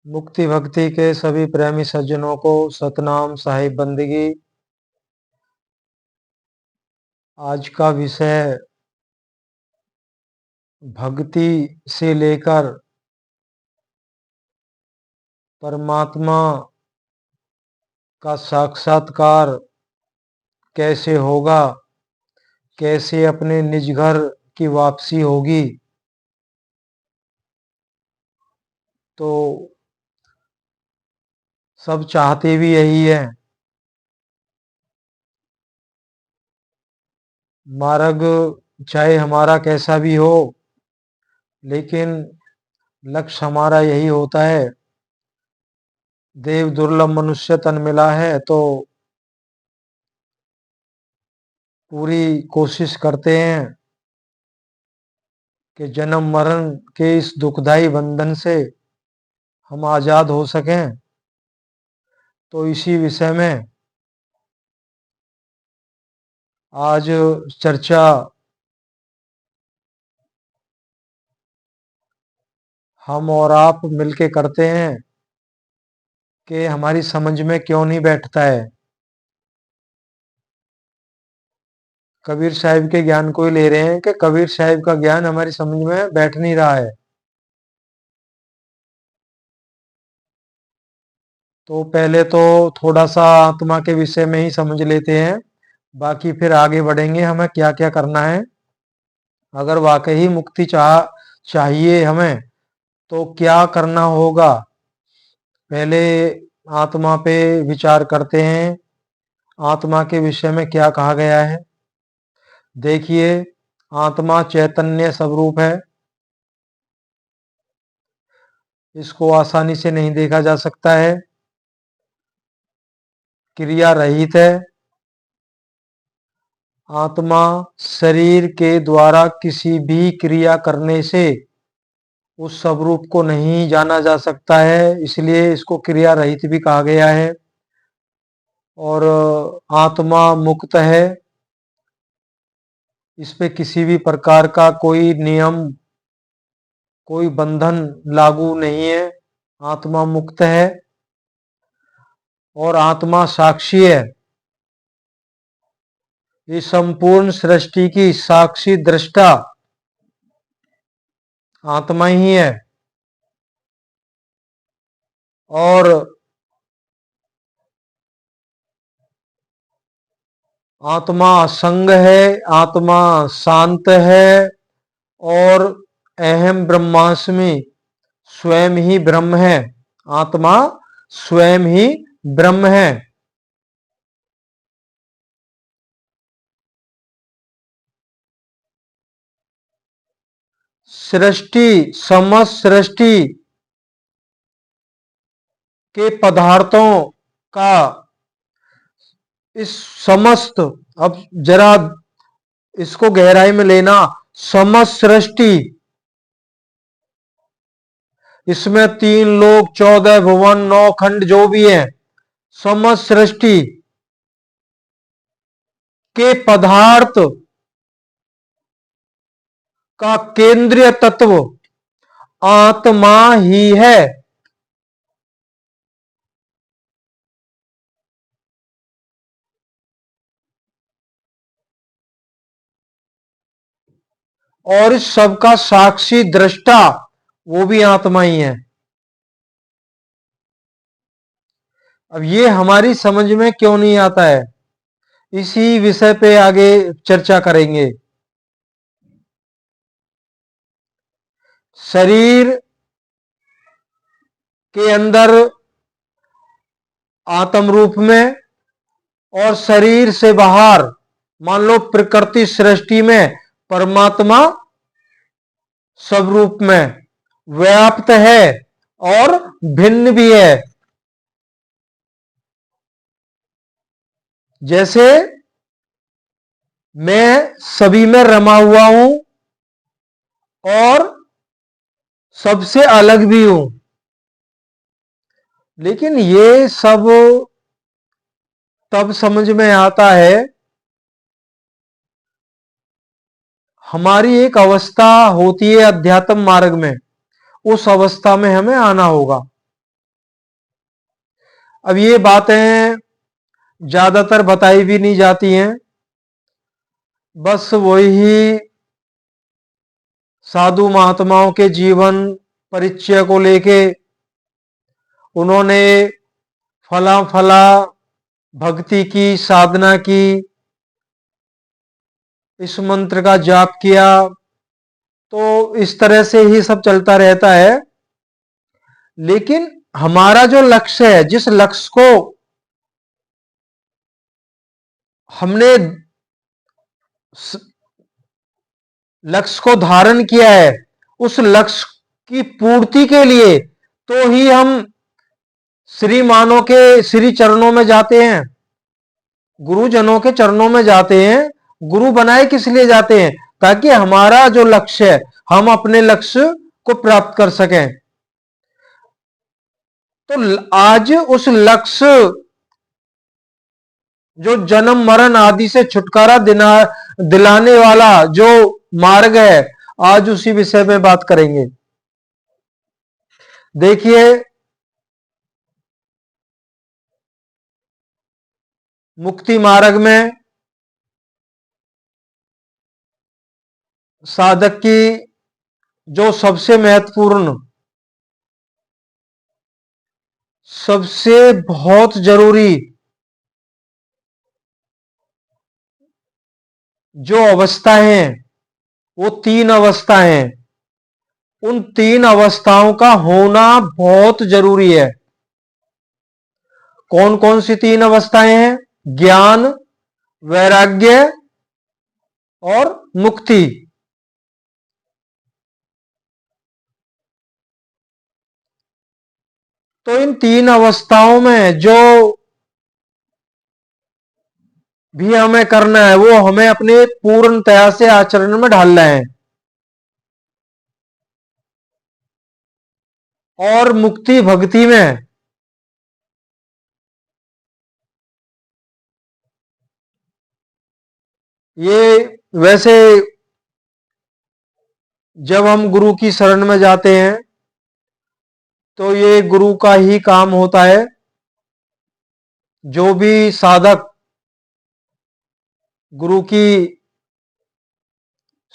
मुक्ति भक्ति के सभी प्रेमी सज्जनों को सतनाम साहिब बंदगी। आज का विषय भक्ति से लेकर परमात्मा का साक्षात्कार कैसे होगा, कैसे अपने निज घर की वापसी होगी। तो सब चाहते भी यही है। मार्ग चाहे हमारा कैसा भी हो, लेकिन लक्ष्य हमारा यही होता है। देव दुर्लभ मनुष्य तन मिला है तो पूरी कोशिश करते हैं कि जन्म मरण के इस दुखदाई बंधन से हम आजाद हो सकें। तो इसी विषय में आज चर्चा हम और आप मिलके करते हैं कि हमारी समझ में क्यों नहीं बैठता है। कबीर साहिब के ज्ञान को ही ले रहे हैं कि कबीर साहिब का ज्ञान हमारी समझ में बैठ नहीं रहा है। तो पहले तो थोड़ा सा आत्मा के विषय में ही समझ लेते हैं, बाकी फिर आगे बढ़ेंगे हमें क्या क्या करना है। अगर वाकई मुक्ति चाहिए हमें तो क्या करना होगा, पहले आत्मा पे विचार करते हैं। आत्मा के विषय में क्या कहा गया है। देखिए, आत्मा चैतन्य स्वरूप है। इसको आसानी से नहीं देखा जा सकता है। क्रिया रहित है। आत्मा शरीर के द्वारा किसी भी क्रिया करने से उस स्वरूप को नहीं जाना जा सकता है, इसलिए इसको क्रिया रहित भी कहा गया है। और आत्मा मुक्त है। इस पे किसी भी प्रकार का कोई नियम, कोई बंधन लागू नहीं है। आत्मा मुक्त है और आत्मा साक्षी है। ये संपूर्ण सृष्टि की साक्षी दृष्टा आत्मा ही है। और आत्मा असंग है, आत्मा शांत है और अहम ब्रह्मास्मि स्वयं ही ब्रह्म है। आत्मा स्वयं ही ब्रह्म है। सृष्टि, समस्त सृष्टि के पदार्थों का इस समस्त, अब जरा इसको गहराई में लेना, समस्त सृष्टि, इसमें 3 लोक, 14 भुवन, 9 खंड जो भी है, समस्त सृष्टि के पदार्थ का केंद्रीय तत्व आत्मा ही है। और इस सबका साक्षी दृष्टा वो भी आत्मा ही है। अब ये हमारी समझ में क्यों नहीं आता है, इसी विषय पे आगे चर्चा करेंगे। शरीर के अंदर आत्म रूप में और शरीर से बाहर मान लो प्रकृति सृष्टि में परमात्मा सब रूप में व्याप्त है और भिन्न भी है। जैसे मैं सभी में रमा हुआ हूं और सबसे अलग भी हूं, लेकिन ये सब तब समझ में आता है, हमारी एक अवस्था होती है अध्यात्म मार्ग में, उस अवस्था में हमें आना होगा। अब ये बातें ज्यादातर बताई भी नहीं जाती हैं, बस वही साधु महात्माओं के जीवन परिचय को लेके उन्होंने फला फला भक्ति की, साधना की, इस मंत्र का जाप किया, तो इस तरह से ही सब चलता रहता है। लेकिन हमारा जो लक्ष्य है, जिस लक्ष्य को हमने लक्ष्य को धारण किया है, उस लक्ष्य की पूर्ति के लिए तो ही हम श्रीमानों के श्री चरणों में जाते हैं, गुरुजनों के चरणों में जाते हैं। गुरु बनाए किस लिए जाते हैं? ताकि हमारा जो लक्ष्य है, हम अपने लक्ष्य को प्राप्त कर सकें। तो आज उस लक्ष्य, जो जन्म मरण आदि से छुटकारा दिलाने वाला जो मार्ग है, आज उसी विषय में बात करेंगे। देखिए, मुक्ति मार्ग में साधक की जो सबसे महत्वपूर्ण, सबसे बहुत जरूरी जो अवस्थाएं हैं, वो 3 अवस्थाएं हैं। उन 3 अवस्थाओं का होना बहुत जरूरी है। कौन कौन सी 3 अवस्थाएं हैं? ज्ञान, वैराग्य और मुक्ति। तो इन 3 अवस्थाओं में जो भी हमें करना है, वो हमें अपने पूर्णतया से आचरण में ढालना है। और मुक्ति भक्ति में ये, वैसे जब हम गुरु की शरण में जाते हैं तो ये गुरु का ही काम होता है। जो भी साधक गुरु की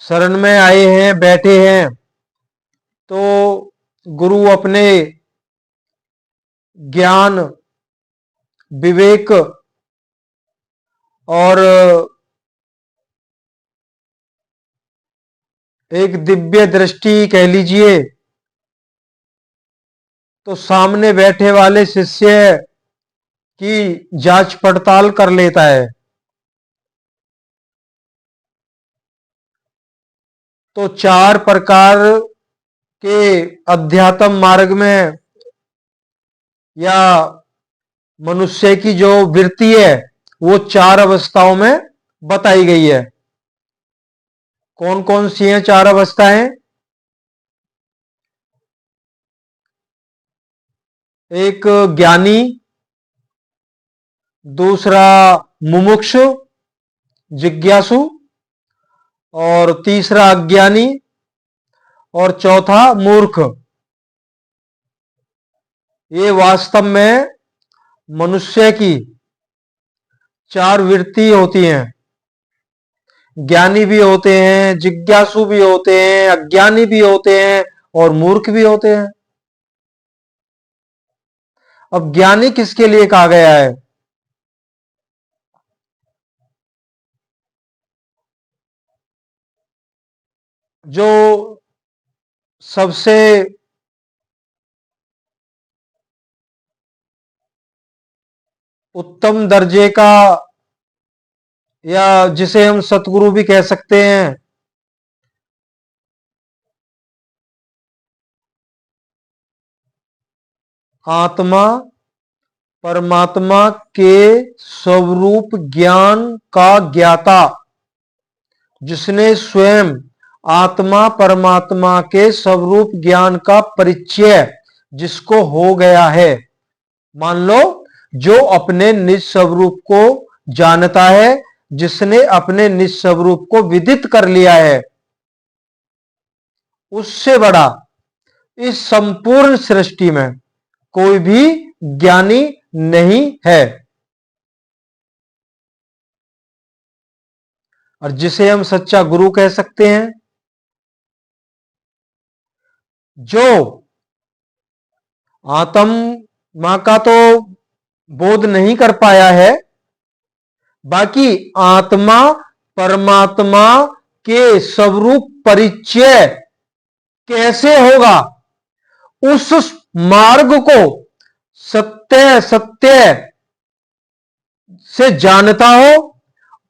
शरण में आए हैं, बैठे हैं, तो गुरु अपने ज्ञान, विवेक और एक दिव्य दृष्टि कह लीजिए, तो सामने बैठे वाले शिष्य की जांच पड़ताल कर लेता है। तो 4 प्रकार के अध्यात्म मार्ग में या मनुष्य की जो वृत्ति है, वो 4 अवस्थाओं में बताई गई है। कौन कौन सी हैं 4 अवस्थाएं? एक ज्ञानी, दूसरा मुमुक्षु, जिज्ञासु, और तीसरा अज्ञानी, और चौथा मूर्ख। ये वास्तव में मनुष्य की 4 वृत्ति होती हैं। ज्ञानी भी होते हैं, जिज्ञासु भी होते हैं, अज्ञानी भी होते हैं, और मूर्ख भी होते हैं। अब ज्ञानी किसके लिए कहा गया है? जो सबसे उत्तम दर्जे का, या जिसे हम सतगुरु भी कह सकते हैं, आत्मा परमात्मा के स्वरूप ज्ञान का ज्ञाता, जिसने स्वयं आत्मा परमात्मा के स्वरूप ज्ञान का परिचय जिसको हो गया है। मान लो, जो अपने निज स्वरूप को जानता है, जिसने अपने निज स्वरूप को विदित कर लिया है, उससे बड़ा इस संपूर्ण सृष्टि में कोई भी ज्ञानी नहीं है। और जिसे हम सच्चा गुरु कह सकते हैं, जो आत्मा का तो बोध नहीं कर पाया है, बाकी आत्मा परमात्मा के स्वरूप परिचय कैसे होगा, उस मार्ग को सत्य सत्य से जानता हो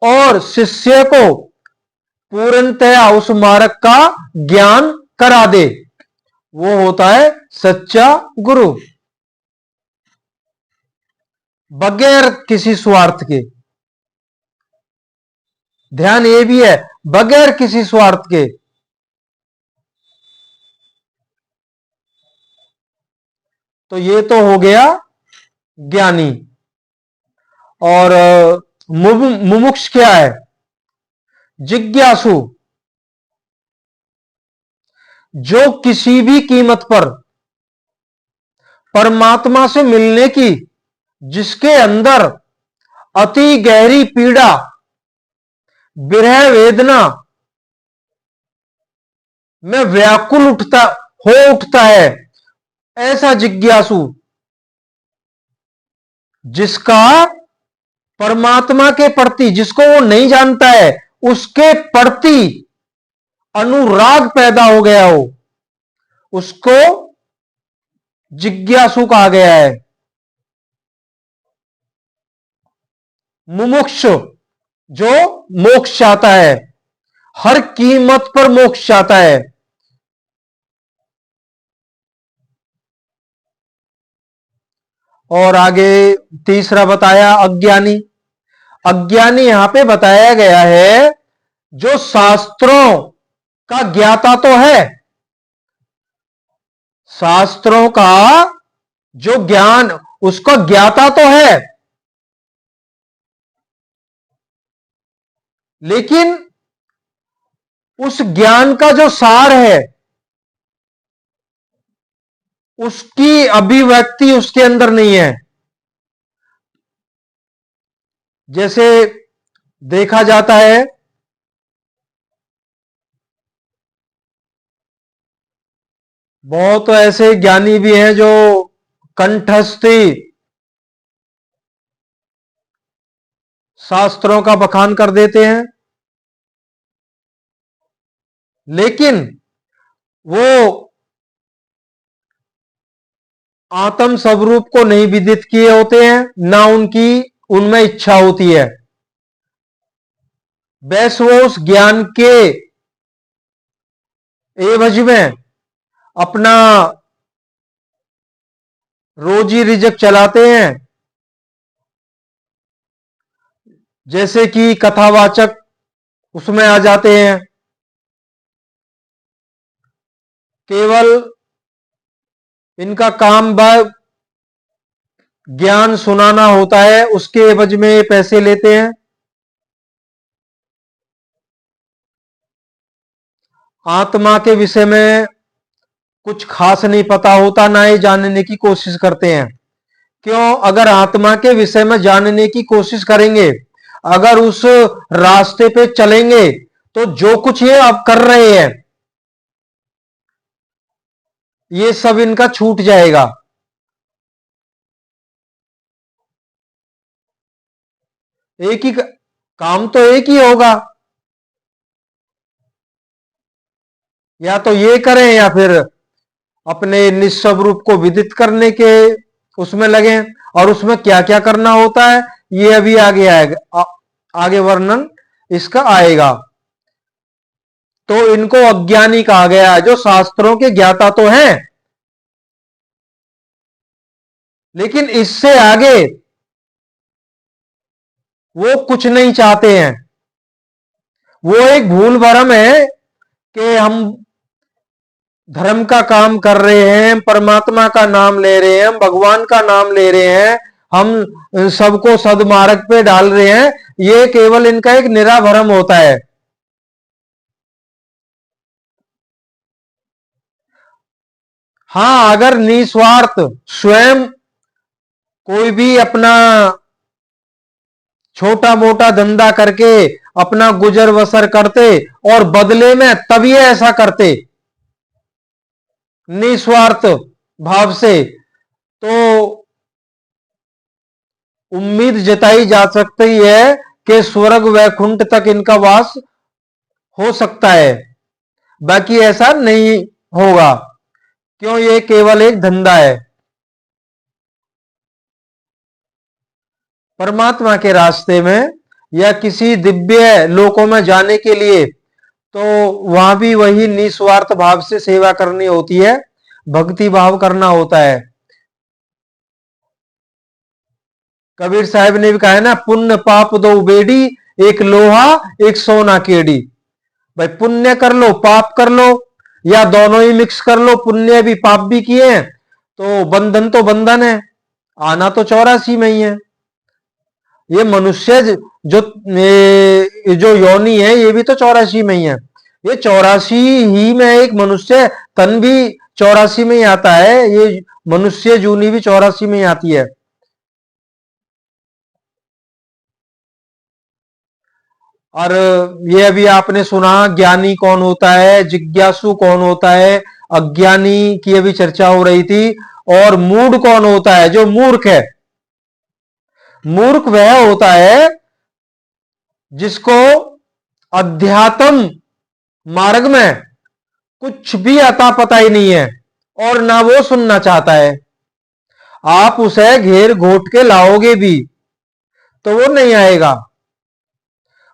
और शिष्य को पूर्णतया उस मार्ग का ज्ञान करा दे, वो होता है सच्चा गुरु। बगैर किसी स्वार्थ के, ध्यान ये भी है, बगैर किसी स्वार्थ के। तो ये तो हो गया ज्ञानी। और मुमुक्ष क्या है? जिज्ञासु, जो किसी भी कीमत पर परमात्मा से मिलने की, जिसके अंदर अति गहरी पीड़ा, विरह वेदना में व्याकुल उठता है, ऐसा जिज्ञासु, जिसका परमात्मा के प्रति, जिसको वो नहीं जानता है, उसके प्रति अनुराग पैदा हो गया हो, उसको जिज्ञासु कहा गया है। मुमुक्षु, जो मोक्ष चाहता है, हर कीमत पर मोक्ष चाहता है। और आगे तीसरा बताया अज्ञानी। अज्ञानी यहां पे बताया गया है, जो शास्त्रों का ज्ञाता तो है, शास्त्रों का जो ज्ञान, उसका ज्ञाता तो है, लेकिन उस ज्ञान का जो सार है, उसकी अभिव्यक्ति उसके अंदर नहीं है। जैसे देखा जाता है, बहुत ऐसे ज्ञानी भी हैं जो कंठस्थी शास्त्रों का बखान कर देते हैं, लेकिन वो आत्म स्वरूप को नहीं विदित किए होते हैं, ना उनकी उनमें इच्छा होती है। बस वो उस ज्ञान के एवज में अपना रोजी रिजक चलाते हैं। जैसे कि कथावाचक उसमें आ जाते हैं, केवल इनका काम ज्ञान सुनाना होता है, उसके एवज में पैसे लेते हैं। आत्मा के विषय में कुछ खास नहीं पता होता, ना ही जानने की कोशिश करते हैं। क्यों? अगर आत्मा के विषय में जानने की कोशिश करेंगे, अगर उस रास्ते पे चलेंगे, तो जो कुछ ये अब कर रहे हैं, ये सब इनका छूट जाएगा। एक ही काम तो एक ही होगा, या तो ये करें या फिर अपने निस्व रूप को विदित करने के उसमें लगे। और उसमें क्या क्या करना होता है, ये अभी आगे आएगा, आगे वर्णन इसका आएगा। तो इनको अज्ञानी कहा गया है, जो शास्त्रों के ज्ञाता तो हैं, लेकिन इससे आगे वो कुछ नहीं चाहते हैं। वो एक भूल भरम है कि हम धर्म का काम कर रहे हैं, परमात्मा का नाम ले रहे हैं, भगवान का नाम ले रहे हैं, हम सबको सदमार्ग पे डाल रहे हैं। ये केवल इनका एक निरा भ्रम होता है। हां, अगर निस्वार्थ स्वयं कोई भी अपना छोटा मोटा धंधा करके अपना गुजर बसर करते और बदले में तब ये ऐसा करते निस्वार्थ भाव से, तो उम्मीद जताई जा सकती है कि स्वर्ग वैकुंठ तक इनका वास हो सकता है। बाकी ऐसा नहीं होगा, क्यों? ये केवल एक धंधा है। परमात्मा के रास्ते में या किसी दिव्य लोकों में जाने के लिए तो वहां भी वही निस्वार्थ भाव से सेवा करनी होती है, भक्ति भाव करना होता है। कबीर साहब ने भी कहा है ना, पुण्य पाप दो बेड़ी, एक लोहा एक सोना केड़ी। भाई पुण्य कर लो पाप कर लो, या दोनों ही मिक्स कर लो, पुण्य भी पाप भी किए हैं तो बंधन है, आना तो 84 में ही है। ये मनुष्य जो योनि है ये भी तो 84 में ही है। ये 84 ही में एक मनुष्य तन भी 84 में ही आता है, ये मनुष्य जूनी भी 84 में ही आती है। और ये अभी आपने सुना ज्ञानी कौन होता है, जिज्ञासु कौन होता है, अज्ञानी की अभी चर्चा हो रही थी, और मूढ़ कौन होता है, जो मूर्ख है। मूर्ख वह होता है जिसको अध्यात्म मार्ग में कुछ भी अता पता ही नहीं है और ना वो सुनना चाहता है। आप उसे घेर घोट के लाओगे भी तो वो नहीं आएगा।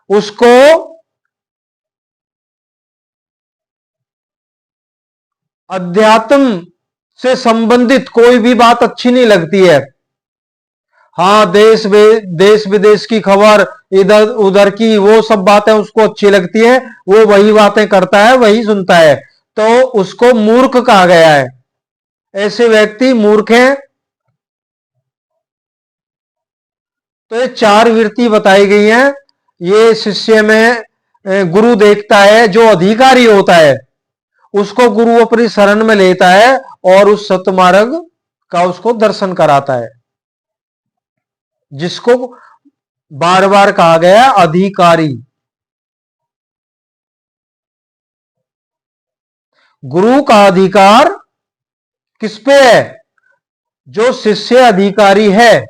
उसको अध्यात्म से संबंधित कोई भी बात अच्छी नहीं लगती है। हाँ, देश विदेश की खबर, इधर उधर की वो सब बातें उसको अच्छी लगती है, वो वही बातें करता है, वही सुनता है, तो उसको मूर्ख कहा गया है। ऐसे व्यक्ति मूर्ख हैं। तो ये 4 वृत्ति बताई गई हैं। ये शिष्य में गुरु देखता है, जो अधिकारी होता है उसको गुरु अपनी शरण में लेता है और उस सतमार्ग का उसको दर्शन कराता है, जिसको बार बार कहा गया अधिकारी। गुरु का अधिकार किस पे है? जो शिष्य अधिकारी है।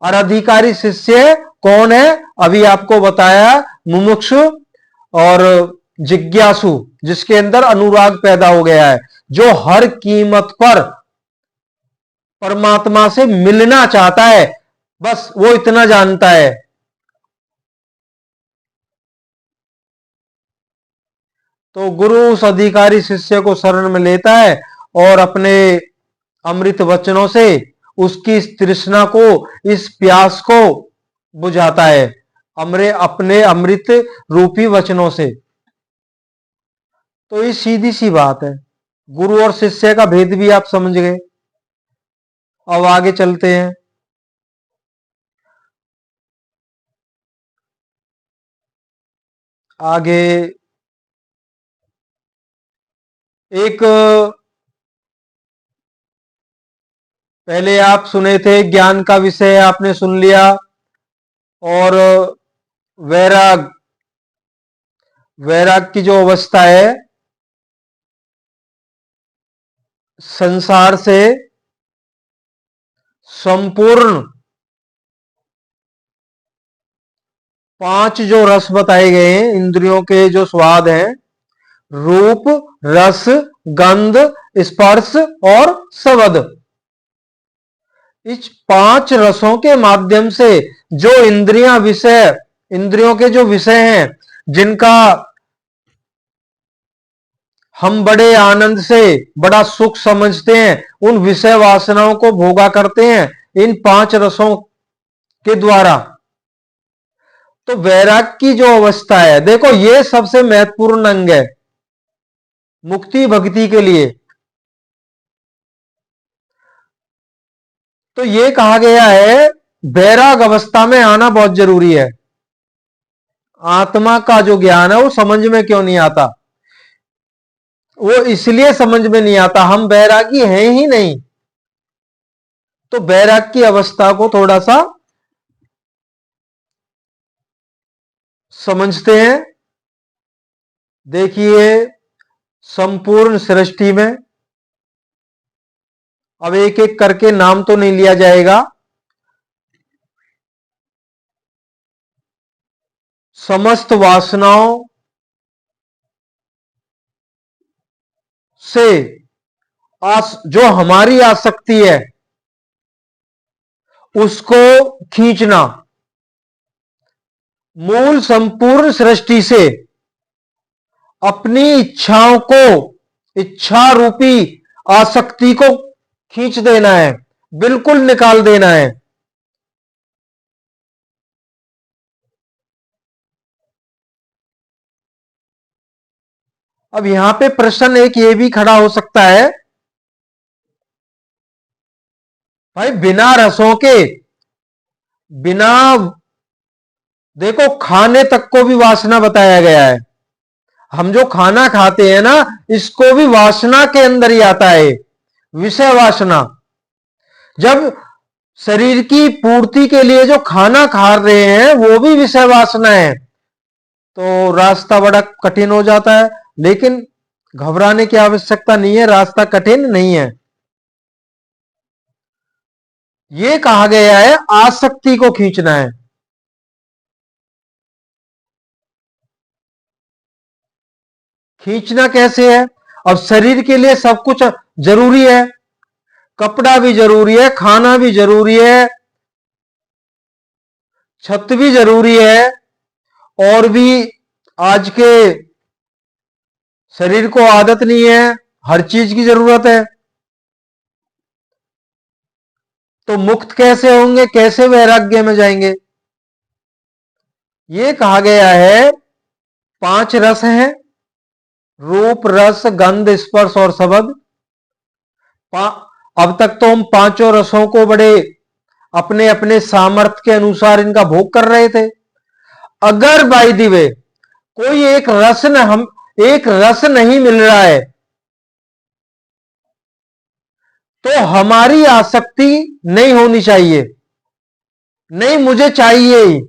और अधिकारी शिष्य कौन है? अभी आपको बताया, मुमुक्षु और जिज्ञासु, जिसके अंदर अनुराग पैदा हो गया है, जो हर कीमत पर परमात्मा से मिलना चाहता है, बस वो इतना जानता है। तो गुरु उस अधिकारी शिष्य को शरण में लेता है और अपने अमृत वचनों से उसकी इस तृष्णा को, इस प्यास को बुझाता है, अपने अमृत रूपी वचनों से। तो ये सीधी सी बात है। गुरु और शिष्य का भेद भी आप समझ गए। अब आगे चलते हैं। आगे एक, पहले आप सुने थे ज्ञान का विषय आपने सुन लिया, और वैराग, वैराग की जो अवस्था है, संसार से संपूर्ण 5 जो रस बताए गए हैं, इंद्रियों के जो स्वाद हैं, रूप, रस, गंध, स्पर्श और शब्द, इस 5 रसों के माध्यम से जो इंद्रियों के जो विषय हैं, जिनका हम बड़े आनंद से, बड़ा सुख समझते हैं, उन विषय वासनाओं को भोगा करते हैं इन 5 रसों के द्वारा। तो वैराग की जो अवस्था है, देखो ये सबसे महत्वपूर्ण अंग है मुक्ति भक्ति के लिए। तो ये कहा गया है वैराग अवस्था में आना बहुत जरूरी है। आत्मा का जो ज्ञान है वो समझ में क्यों नहीं आता? वो इसलिए समझ में नहीं आता, हम वैरागी हैं ही नहीं। तो वैराग की अवस्था को थोड़ा सा समझते हैं। देखिए, संपूर्ण सृष्टि में, अब एक एक करके नाम तो नहीं लिया जाएगा, समस्त वासनाओं से जो हमारी आसक्ति है उसको खींचना, मूल संपूर्ण सृष्टि से अपनी इच्छाओं को, इच्छा रूपी आसक्ति को खींच देना है, बिल्कुल निकाल देना है। अब यहां पे प्रश्न एक ये भी खड़ा हो सकता है, भाई बिना रसों के, बिना, देखो खाने तक को भी वासना बताया गया है। हम जो खाना खाते हैं ना, इसको भी वासना के अंदर ही आता है, विषय वासना। जब शरीर की पूर्ति के लिए जो खाना खा रहे हैं वो भी विषय वासना है, तो रास्ता बड़ा कठिन हो जाता है। लेकिन घबराने की आवश्यकता नहीं है, रास्ता कठिन नहीं है। यह कहा गया है आसक्ति को खींचना है। खींचना कैसे है? अब शरीर के लिए सब कुछ जरूरी है, कपड़ा भी जरूरी है, खाना भी जरूरी है, छत भी जरूरी है, और भी आज के शरीर को आदत नहीं है, हर चीज की जरूरत है। तो मुक्त कैसे होंगे, कैसे वैराग्य में जाएंगे? यह कहा गया है 5 रस हैं, रूप रस गंध स्पर्श और शब्द। अब तक तो हम पांचों रसों को बड़े अपने अपने सामर्थ्य के अनुसार इनका भोग कर रहे थे। अगर बाय द वे कोई एक रस नहीं मिल रहा है, तो हमारी आसक्ति नहीं होनी चाहिए, नहीं मुझे चाहिए ही,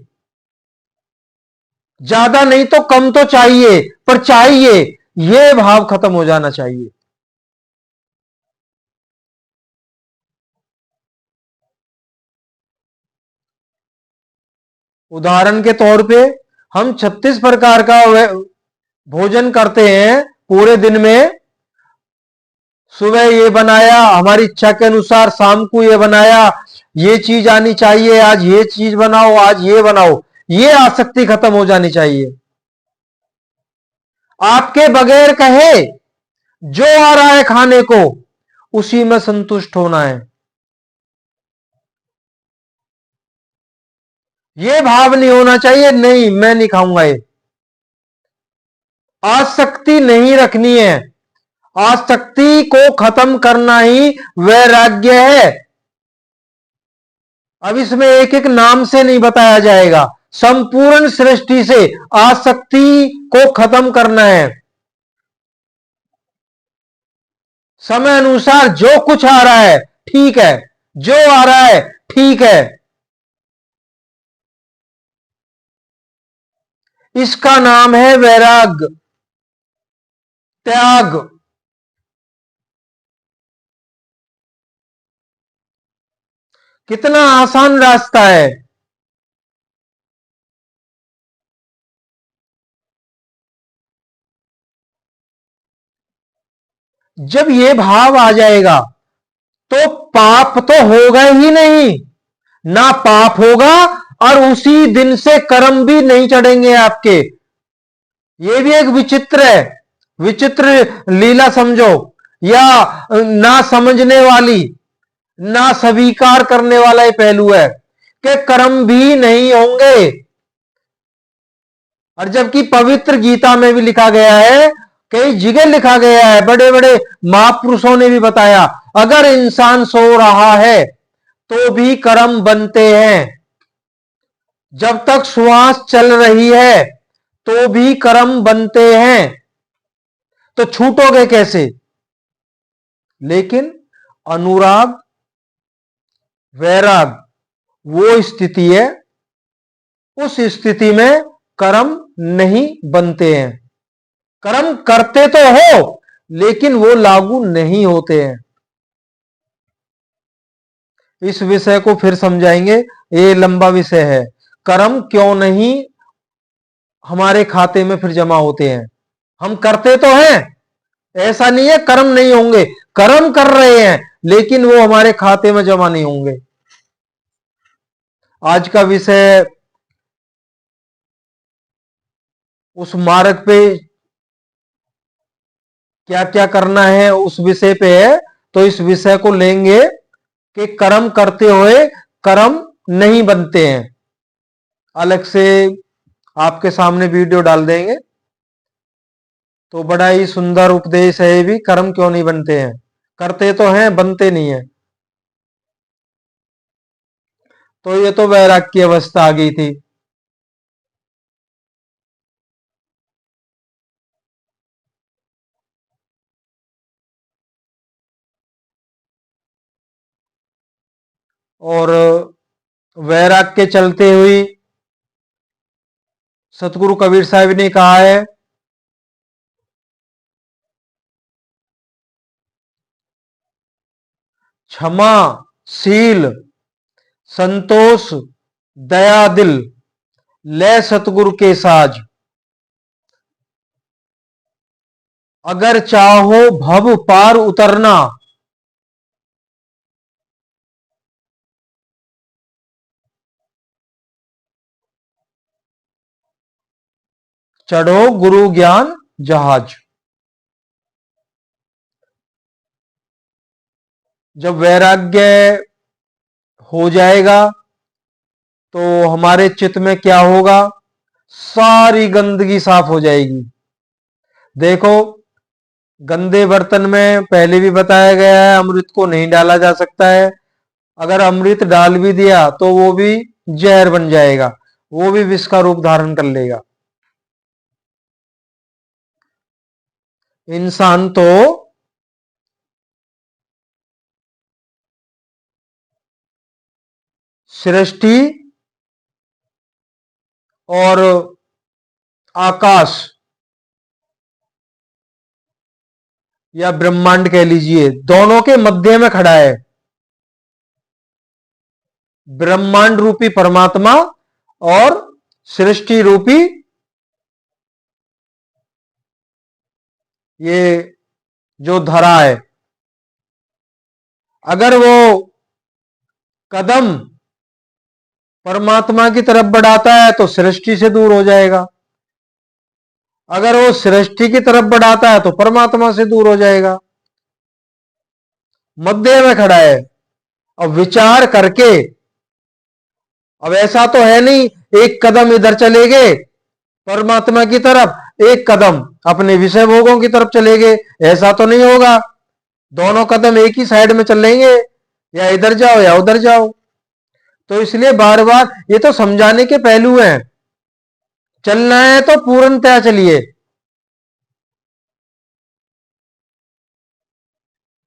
ज्यादा नहीं तो कम तो चाहिए, पर चाहिए, यह भाव खत्म हो जाना चाहिए। उदाहरण के तौर पे हम 36 प्रकार का भोजन करते हैं पूरे दिन में। सुबह ये बनाया हमारी इच्छा के अनुसार, शाम को ये बनाया, ये चीज आनी चाहिए, आज ये चीज बनाओ, आज ये बनाओ, ये आसक्ति खत्म हो जानी चाहिए। आपके बगैर कहे जो आ रहा है खाने को उसी में संतुष्ट होना है, ये भाव नहीं होना चाहिए नहीं मैं नहीं खाऊंगा। ये आसक्ति नहीं रखनी है, आसक्ति को खत्म करना ही वैराग्य है। अब इसमें एक एक नाम से नहीं बताया जाएगा, संपूर्ण सृष्टि से आसक्ति को खत्म करना है। समय अनुसार जो कुछ आ रहा है ठीक है, जो आ रहा है ठीक है, इसका नाम है वैराग, त्याग। कितना आसान रास्ता है। जब ये भाव आ जाएगा तो पाप तो होगा ही नहीं, ना पाप होगा, और उसी दिन से कर्म भी नहीं चढ़ेंगे आपके। ये भी एक विचित्र है, विचित्र लीला समझो, या ना समझने वाली, ना स्वीकार करने वाला ये पहलू है कि कर्म भी नहीं होंगे। और जबकि पवित्र गीता में भी लिखा गया है, कई जगह लिखा गया है, बड़े बड़े महापुरुषों ने भी बताया, अगर इंसान सो रहा है तो भी कर्म बनते हैं, जब तक श्वास चल रही है तो भी कर्म बनते हैं, तो छूटोगे कैसे? लेकिन अनुराग वैराग वो स्थिति है, उस स्थिति में कर्म नहीं बनते हैं। कर्म करते तो हो लेकिन वो लागू नहीं होते हैं। इस विषय को फिर समझाएंगे, ये लंबा विषय है। कर्म क्यों नहीं हमारे खाते में फिर जमा होते हैं? हम करते तो हैं, ऐसा नहीं है कर्म नहीं होंगे, कर्म कर रहे हैं लेकिन वो हमारे खाते में जमा नहीं होंगे। आज का विषय उस मार्ग पे क्या क्या करना है उस विषय पे है, तो इस विषय को लेंगे कि कर्म करते हुए कर्म नहीं बनते हैं। अलग से आपके सामने वीडियो डाल देंगे। तो बड़ा ही सुंदर उपदेश है ये भी, कर्म क्यों नहीं बनते हैं, करते तो हैं बनते नहीं है। तो ये तो वैराग की अवस्था आ गई थी। और वैराग के चलते हुई सतगुरु कबीर साहब ने कहा है, क्षमा शील संतोष दया दिल ले सतगुरु के साज, अगर चाहो भव पार उतरना, चढ़ो गुरु ज्ञान जहाज। जब वैराग्य हो जाएगा तो हमारे चित्त में क्या होगा? सारी गंदगी साफ हो जाएगी। देखो, गंदे बर्तन में पहले भी बताया गया है अमृत को नहीं डाला जा सकता है। अगर अमृत डाल भी दिया तो वो भी जहर बन जाएगा, वो भी विष का रूप धारण कर लेगा। इंसान तो सृष्टि और आकाश या ब्रह्मांड कह लीजिए, दोनों के मध्य में खड़ा है। ब्रह्मांड रूपी परमात्मा और सृष्टि रूपी ये जो धरा है। अगर वो कदम परमात्मा की तरफ बढ़ाता है तो सृष्टि से दूर हो जाएगा, अगर वो सृष्टि की तरफ बढ़ाता है तो परमात्मा से दूर हो जाएगा। मध्य में खड़ा है। अब विचार करके, अब ऐसा तो है नहीं एक कदम इधर चले गए परमात्मा की तरफ, एक कदम अपने विषय भोगों की तरफ चले गए, ऐसा तो नहीं होगा। दोनों कदम एक ही साइड में चलेंगे, या इधर जाओ या उधर जाओ। तो इसलिए बार बार ये तो समझाने के पहलू हैं। चलना है तो पूर्णतया चलिए।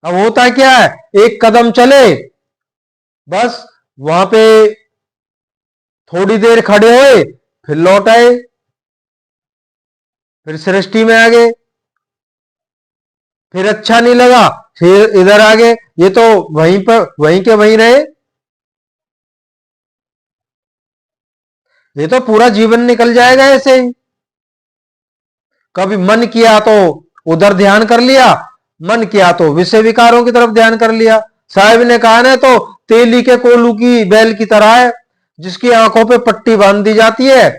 अब होता क्या है, एक कदम चले, बस वहां पे थोड़ी देर खड़े हुए, फिर लौट आए, फिर सृष्टि में आ गए, फिर अच्छा नहीं लगा, फिर इधर आ गए। ये तो वहीं पर वहीं के वहीं रहे। ये तो पूरा जीवन निकल जाएगा ऐसे ही। कभी मन किया तो उधर ध्यान कर लिया, मन किया तो विषय विकारों की तरफ ध्यान कर लिया। साहब ने कहा ना, तो तेली के कोलू की बैल की तरह है, जिसकी आंखों पे पट्टी बांध दी जाती है,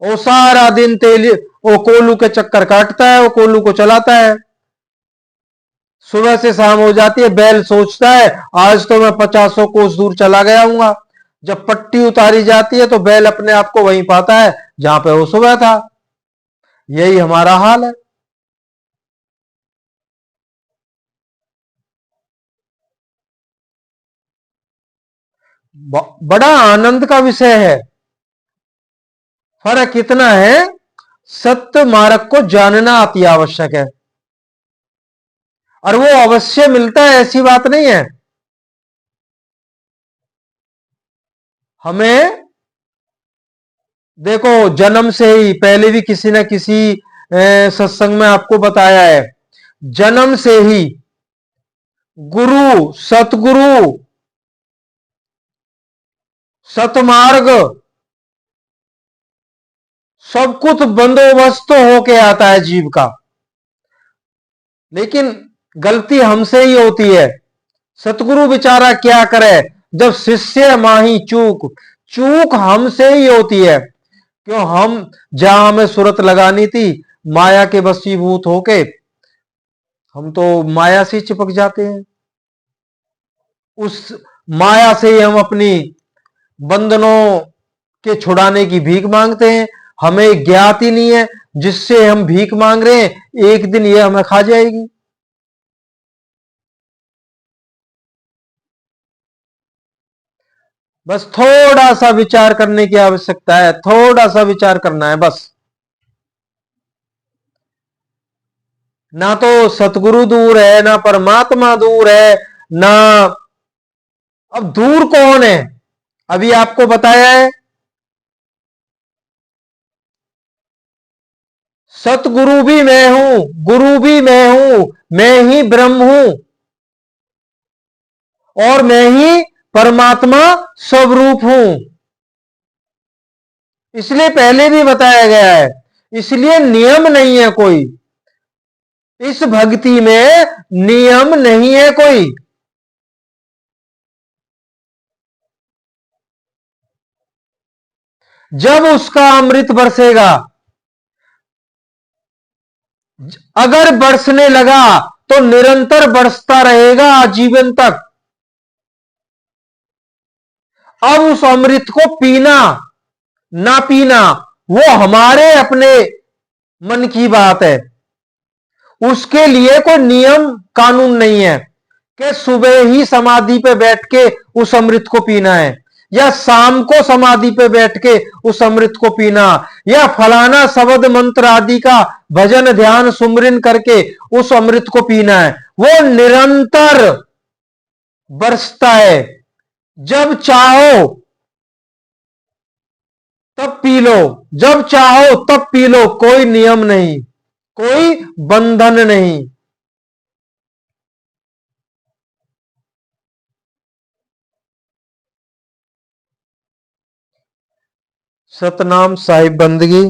वो सारा दिन तेली वो कोलू के चक्कर काटता है, वो कोलू को चलाता है। सुबह से शाम हो जाती है, बैल सोचता है आज तो मैं 50 कोस दूर चला गया हूंगा। जब पट्टी उतारी जाती है तो बैल अपने आप को वहीं पाता है जहां पे वो सुबह था। यही हमारा हाल है। बड़ा आनंद का विषय है। फर्क इतना है, सत्य मार्ग को जानना अति आवश्यक है, और वो अवश्य मिलता है, ऐसी बात नहीं है। हमें देखो, जन्म से ही, पहले भी किसी न किसी सत्संग में आपको बताया है, जन्म से ही गुरु, सतगुरु, सतमार्ग सब कुछ बंदोबस्त होके आता है जीव का। लेकिन गलती हमसे ही होती है। सतगुरु बेचारा क्या करे, जब शिष्य माही चूक, चूक हमसे ही होती है। क्यों, हम जहां हमें सूरत लगानी थी माया के वशीभूत होके, हम तो माया से चिपक जाते हैं। उस माया से ही हम अपनी बंधनों के छुड़ाने की भीख मांगते हैं। हमें ज्ञात ही नहीं है जिससे हम भीख मांग रहे हैं एक दिन ये हमें खा जाएगी। बस थोड़ा सा विचार करने की आवश्यकता है, थोड़ा सा विचार करना है बस। ना तो सतगुरु दूर है, ना परमात्मा दूर है, ना, अब दूर कौन है? अभी आपको बताया है, सतगुरु भी मैं हूं, गुरु भी मैं हूं, मैं ही ब्रह्म हूं और मैं ही परमात्मा स्वरूप हूं। इसलिए पहले भी बताया गया है, इसलिए नियम नहीं है कोई, इस भक्ति में नियम नहीं है कोई। जब उसका अमृत बरसेगा, अगर बरसने लगा तो निरंतर बरसता रहेगा आजीवन तक। अब उस अमृत को पीना ना पीना वो हमारे अपने मन की बात है। उसके लिए कोई नियम कानून नहीं है कि सुबह ही समाधि पे बैठ के उस अमृत को पीना है, या शाम को समाधि पे बैठ के उस अमृत को पीना, या फलाना शब्द मंत्र आदि का भजन ध्यान सुमरिन करके उस अमृत को पीना है। वो निरंतर बरसता है। जब चाहो तब पी लो, जब चाहो तब पी लो, कोई नियम नहीं, कोई बंधन नहीं। सतनाम साहिब बंदगी।